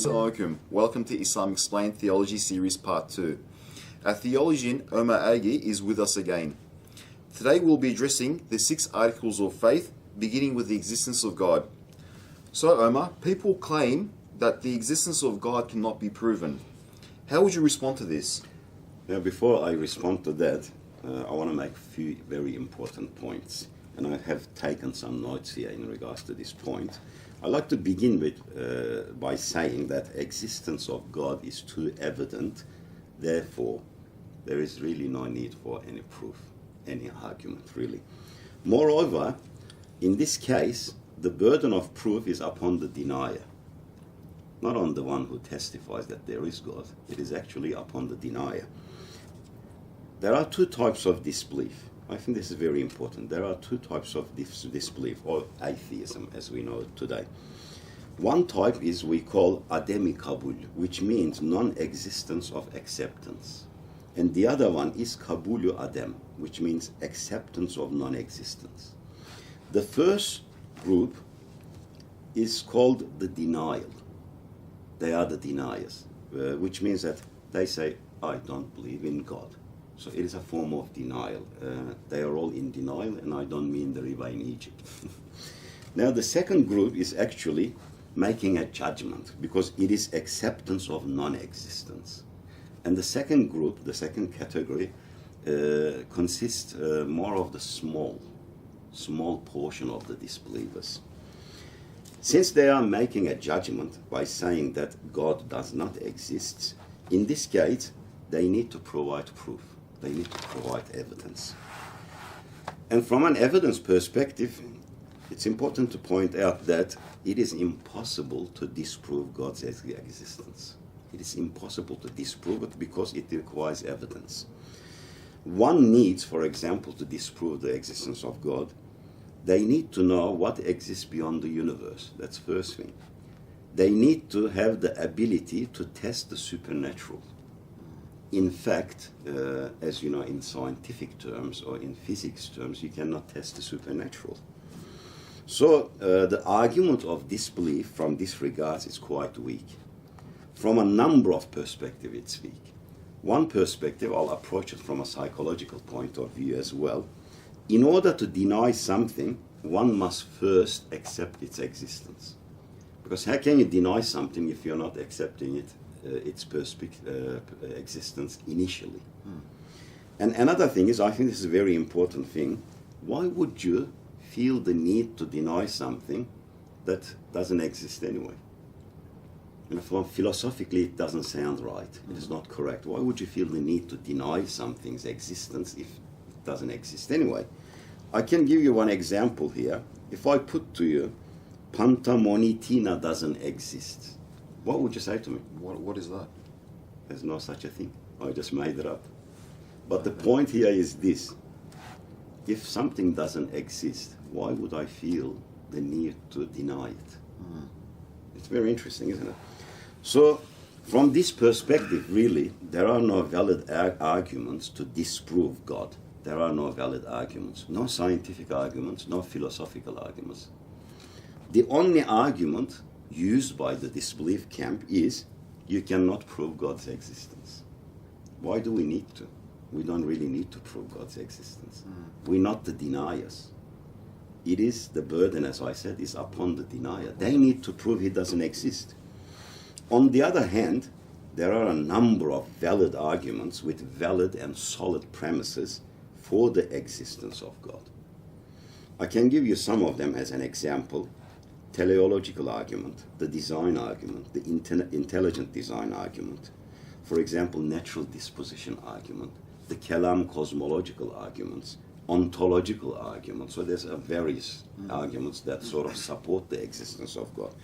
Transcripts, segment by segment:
Assalamu alaikum. Welcome to Islam Explained Theology Series Part 2. Our theologian Omar Aghi is with us again. Today we'll be addressing the 6 articles of faith, beginning with the existence of God. So Omar, people claim that the existence of God cannot be proven. How would you respond to this? Now, before I respond to that, I want to make a few very important points. And I have taken some notes here in regards to this point. I'd like to begin with by saying that existence of God is too evident. Therefore, there is really no need for any proof, any argument, really. Moreover, in this case, the burden of proof is upon the denier, not on the one who testifies that there is God. It is actually upon the denier. There are 2 types of disbelief. I think this is very important. There are 2 types of disbelief, or atheism as we know it today. One type is we call ademi kabul, which means non-existence of acceptance. And the other one is kabulu adem, which means acceptance of non-existence. The first group is called the denial. They are the deniers, which means that they say, I don't believe in God. So it is a form of denial. They are all in denial, and I don't mean the river in Egypt. Now, the second group is actually making a judgment, because it is acceptance of non-existence. And the second group, the second category, consists more of the small portion of the disbelievers. Since they are making a judgment by saying that God does not exist, in this case, they need to provide proof. They need to provide evidence. And from an evidence perspective, it's important to point out that it is impossible to disprove God's existence. It is impossible to disprove it because it requires evidence. One needs, for example, to disprove the existence of God, they need to know what exists beyond the universe. That's the first thing. They need to have the ability to test the supernatural. In fact, as you know, in scientific terms or in physics terms, you cannot test the supernatural. So the argument of disbelief from this regard is quite weak. From a number of perspectives, it's weak. One perspective, I'll approach it from a psychological point of view as well. In order to deny something, one must first accept its existence. Because how can you deny something if you're not accepting it? Its existence initially. And another thing is, I think this is a very important thing, why would you feel the need to deny something that doesn't exist anyway? And philosophically, it doesn't sound right. It is not correct. Why would you feel the need to deny something's existence if it doesn't exist anyway? I can give you one example here. If I put to you, Pantamonitina doesn't exist, what would you say to me? What is that? There's no such a thing. I just made it up. But the point here is this. If something doesn't exist, why would I feel the need to deny it? It's very interesting, isn't it? So, from this perspective, really, there are no valid arguments to disprove God. There are no valid arguments. No scientific arguments, no philosophical arguments. The only argument used by the disbelief camp is you cannot prove God's existence. Why do we need to? We don't really need to prove God's existence. We're not the deniers. It is the burden, as I said, is upon the denier. They need to prove he doesn't exist. On the other hand, there are a number of valid arguments with valid and solid premises for the existence of God. I can give you some of them as an example. Teleological argument, the design argument, the intelligent design argument. For example, natural disposition argument, the Kalam cosmological arguments, ontological arguments. So there's various arguments that sort of support the existence of God.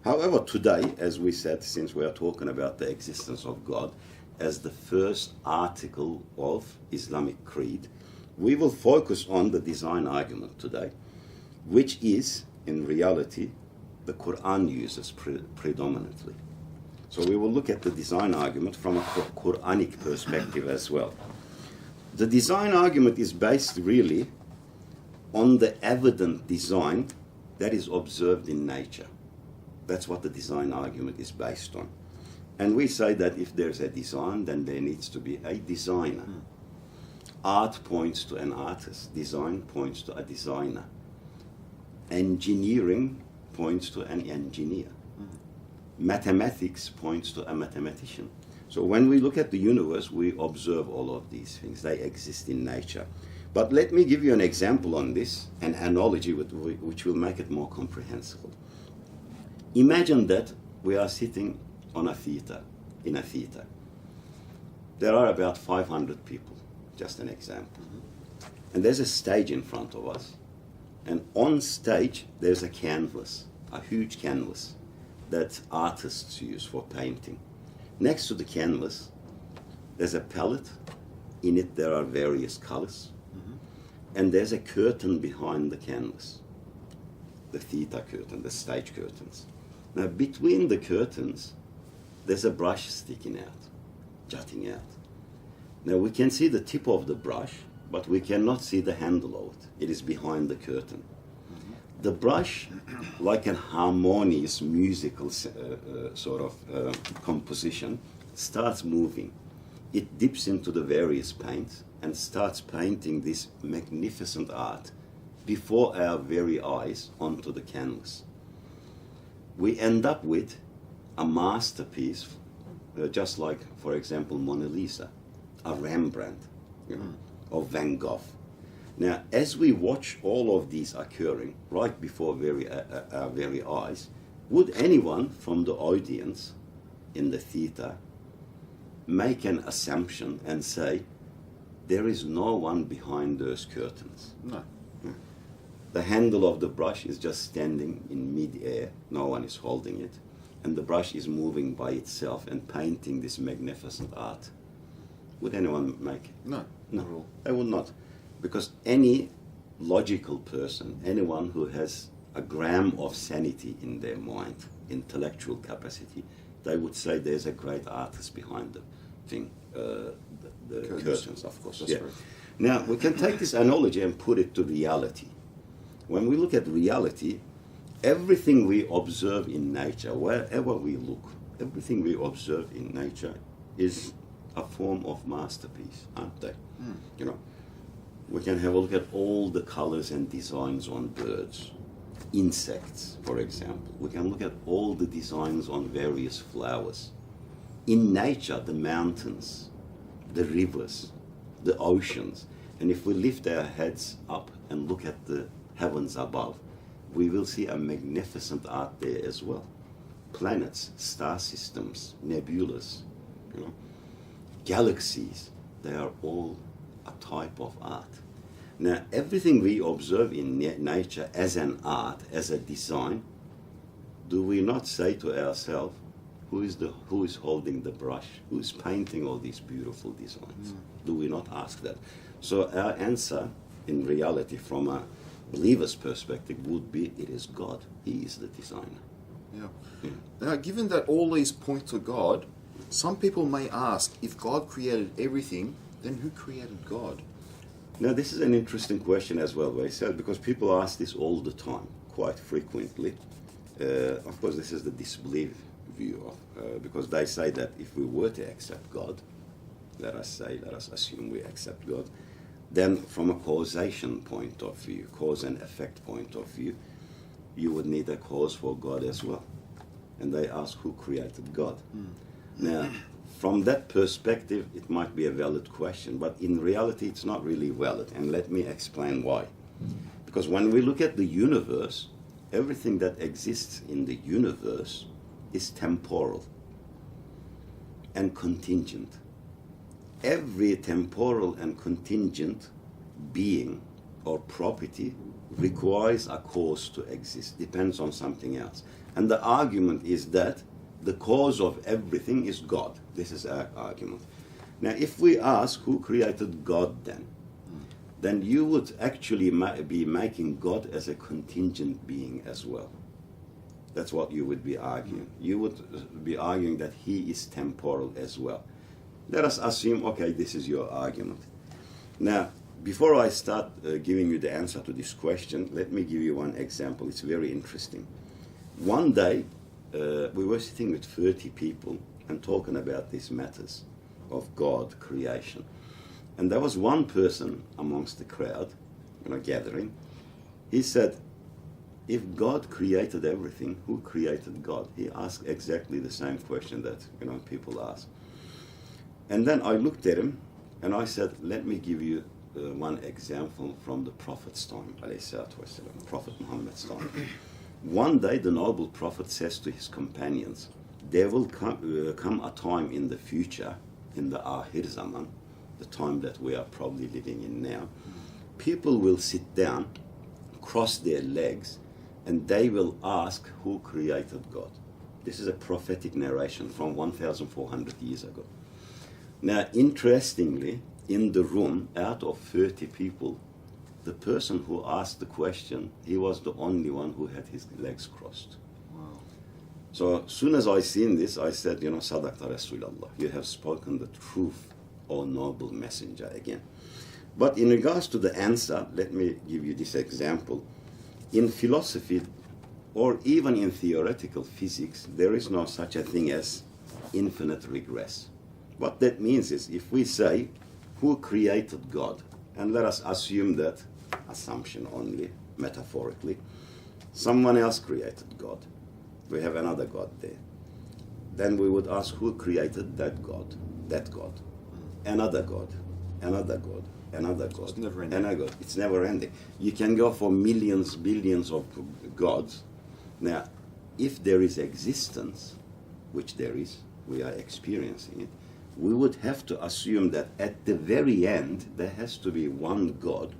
However, today, as we said, since we are talking about the existence of God as the first article of Islamic creed, we will focus on the design argument today, which is, in reality, the Quran uses predominantly. So we will look at the design argument from a Quranic perspective as well. The design argument is based really on the evident design that is observed in nature. That's what the design argument is based on. And we say that if there's a design, then there needs to be a designer. Art points to an artist. Design points to a designer. Engineering points to an engineer. Mathematics points to a mathematician. So when we look at the universe, we observe all of these things. They exist in nature. But let me give you an example on this, an analogy which will make it more comprehensible. Imagine that we are sitting on a theater, in a theater. There are about 500 people, just an example. And there's a stage in front of us. And on stage, there's a canvas, a huge canvas that artists use for painting. Next to the canvas, there's a palette. In it, there are various colors. And there's a curtain behind the canvas, the theater curtain, the stage curtains. Now, between the curtains, there's a brush sticking out, jutting out. Now, we can see the tip of the brush, but we cannot see the handle of it. It is behind the curtain. The brush, like an harmonious musical composition, starts moving. It dips into the various paints and starts painting this magnificent art before our very eyes onto the canvas. We end up with a masterpiece, just like, for example, Mona Lisa, a Rembrandt, or Van Gogh. Now, as we watch all of these occurring right before our very eyes, would anyone from the audience in the theater make an assumption and say, there is no one behind those curtains? No. The handle of the brush is just standing in mid-air, no one is holding it, and the brush is moving by itself and painting this magnificent art. Would anyone make it? No. No, Not at all. they would not. Because any logical person, anyone who has a gram of sanity in their mind, intellectual capacity, they would say there's a great artist behind the thing, the curtains, of course. That's right. Now, we can take this analogy and put it to reality. When we look at reality, everything we observe in nature, wherever we look, everything we observe in nature is a form of masterpiece, aren't they? You know, we can have a look at all the colors and designs on birds, insects, for example. We can look at all the designs on various flowers. In nature, the mountains, the rivers, the oceans, and if we lift our heads up and look at the heavens above, we will see a magnificent art there as well. Planets, star systems, nebulas, galaxies, they are all a type of art. Now, everything we observe in nature as an art, as a design, do we not say to ourselves, who is holding the brush? Who is painting all these beautiful designs? Do we not ask that? So our answer, in reality, from a believer's perspective, would be, it is God. He is the designer. Yeah. Now, given that all these point to God, some people may ask, if God created everything, then who created God? Now, this is an interesting question as well, Waisel, because people ask this all the time, quite frequently. Of course, this is the disbelief view, because they say that if we were to accept God, let us assume we accept God, then from a causation point of view, cause and effect point of view, you would need a cause for God as well. And they ask, who created God? Now, from that perspective, it might be a valid question, but in reality, it's not really valid. And let me explain why. Because when we look at the universe, everything that exists in the universe is temporal and contingent. Every temporal and contingent being or property requires a cause to exist, depends on something else. And the argument is that the cause of everything is God. This is our argument. Now, if we ask who created God then you would actually be making God as a contingent being as well. That's what you would be arguing. You would be arguing that he is temporal as well. Let us assume, okay, this is your argument. Now, before I start giving you the answer to this question, let me give you one example. It's very interesting. One day, we were sitting with 30 people and talking about these matters of God, creation. And there was one person amongst the crowd, gathering. He said, if God created everything, who created God? He asked exactly the same question that people ask. And then I looked at him and I said, let me give you one example from the Prophet's time, Prophet Muhammad's time. One day the noble Prophet says to his companions, there will come a time in the future, in the Akhir Zaman, the time that we are probably living in now, people will sit down, cross their legs, and they will ask who created God. This is a prophetic narration from 1,400 years ago. Now, interestingly, in the room, out of 30 people, the person who asked the question, he was the only one who had his legs crossed. Wow. So as soon as I seen this, I said, Sadaqta Rasulallah, you have spoken the truth, O noble messenger, again. But in regards to the answer, let me give you this example. In philosophy, or even in theoretical physics, there is no such a thing as infinite regress. What that means is, if we say, who created God? And let us assume that, assumption only, metaphorically, someone else created God. We have another God there. Then we would ask, who created that God? That God. Another God. Another God. Another God. It's never ending. Another God. It's never ending. You can go for millions, billions of gods. Now, if there is existence, which there is, we are experiencing it, we would have to assume that at the very end, there has to be one God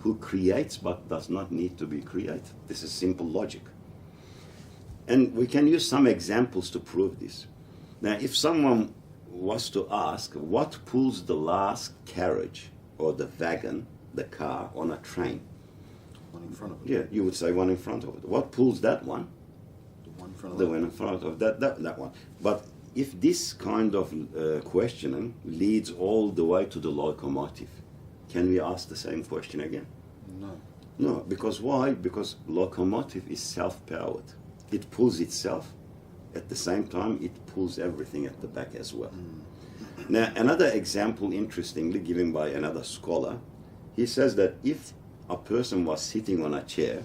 who creates but does not need to be created. This is simple logic. And we can use some examples to prove this. Now, if someone was to ask, what pulls the last carriage or the wagon, the car, on a train? One in front of it. Yeah, you would say one in front of it. What pulls that one? The one in front of The it. one in front of that one. But if this kind of questioning leads all the way to the locomotive, can we ask the same question again? No. No, because why? Because locomotive is self-powered. It pulls itself. At the same time, it pulls everything at the back as well. Now, another example, interestingly, given by another scholar, he says that if a person was sitting on a chair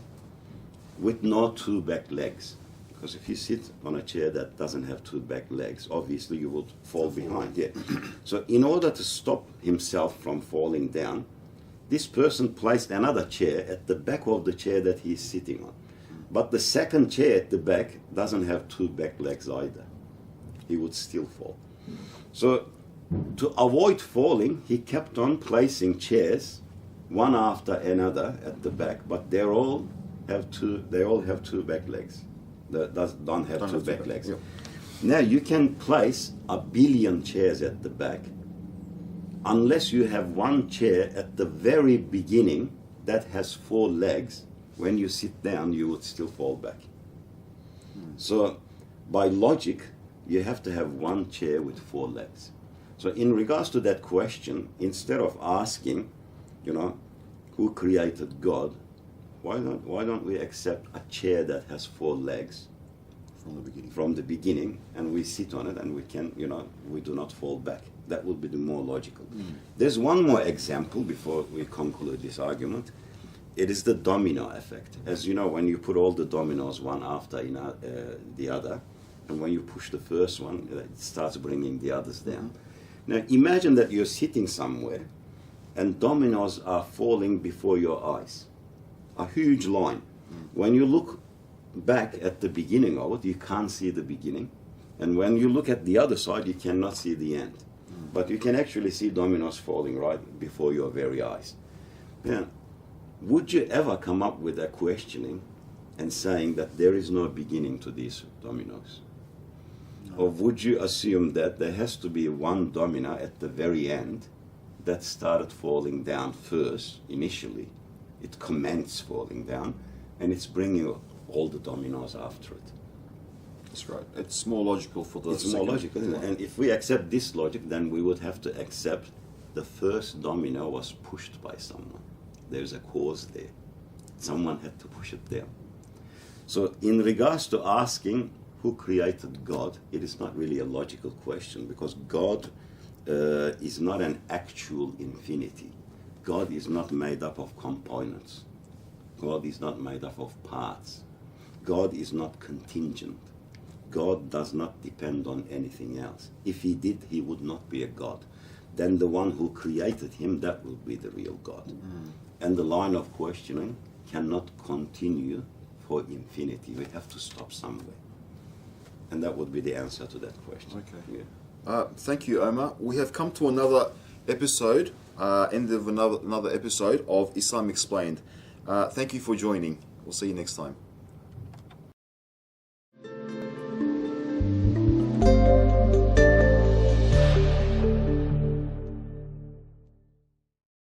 with no two back legs, because if you sit on a chair that doesn't have two back legs, obviously you will fall behind. Yeah. So in order to stop himself from falling down, this person placed another chair at the back of the chair that he is sitting on. But the second chair at the back doesn't have two back legs either. He would still fall. So to avoid falling, he kept on placing chairs one after another at the back, but they all have two back legs. Don't have two back legs. Yeah. Now you can place 1 billion chairs at the back, unless you have one chair at the very beginning that has 4 legs. When you sit down, you would still fall back. So by logic, you have to have one chair with 4 legs. So in regards to that question, instead of asking, who created God, why don't we accept a chair that has 4 legs from the beginning, and we sit on it, and we can, we do not fall back. That would be the more logical. There's one more example before we conclude this argument. It is the domino effect. As you know, when you put all the dominoes one after the other, and when you push the first one, it starts bringing the others down. Now imagine that you're sitting somewhere, and dominoes are falling before your eyes. A huge line. When you look back at the beginning of it, you can't see the beginning. And when you look at the other side, you cannot see the end. But you can actually see dominoes falling right before your very eyes. Yeah. Would you ever come up with a questioning and saying that there is no beginning to these dominoes? No. Or would you assume that there has to be one domino at the very end that started falling down first, initially? It commenced falling down, and it's bringing all the dominoes after it. That's right. It's more logical for the It's more logical, isn't it? And if we accept this logic, then we would have to accept the first domino was pushed by someone. There's a cause there. Someone had to push it down. So in regards to asking who created God, it is not really a logical question, because God is not an actual infinity. God is not made up of components. God is not made up of parts. God is not contingent. God does not depend on anything else. If he did, he would not be a God. Then the one who created him, that will be the real God. And the line of questioning cannot continue for infinity. We have to stop somewhere. And that would be the answer to that question. Okay. Yeah. Thank you, Omar. We have come to another episode, end of another episode of Islam Explained. Thank you for joining. We'll see you next time.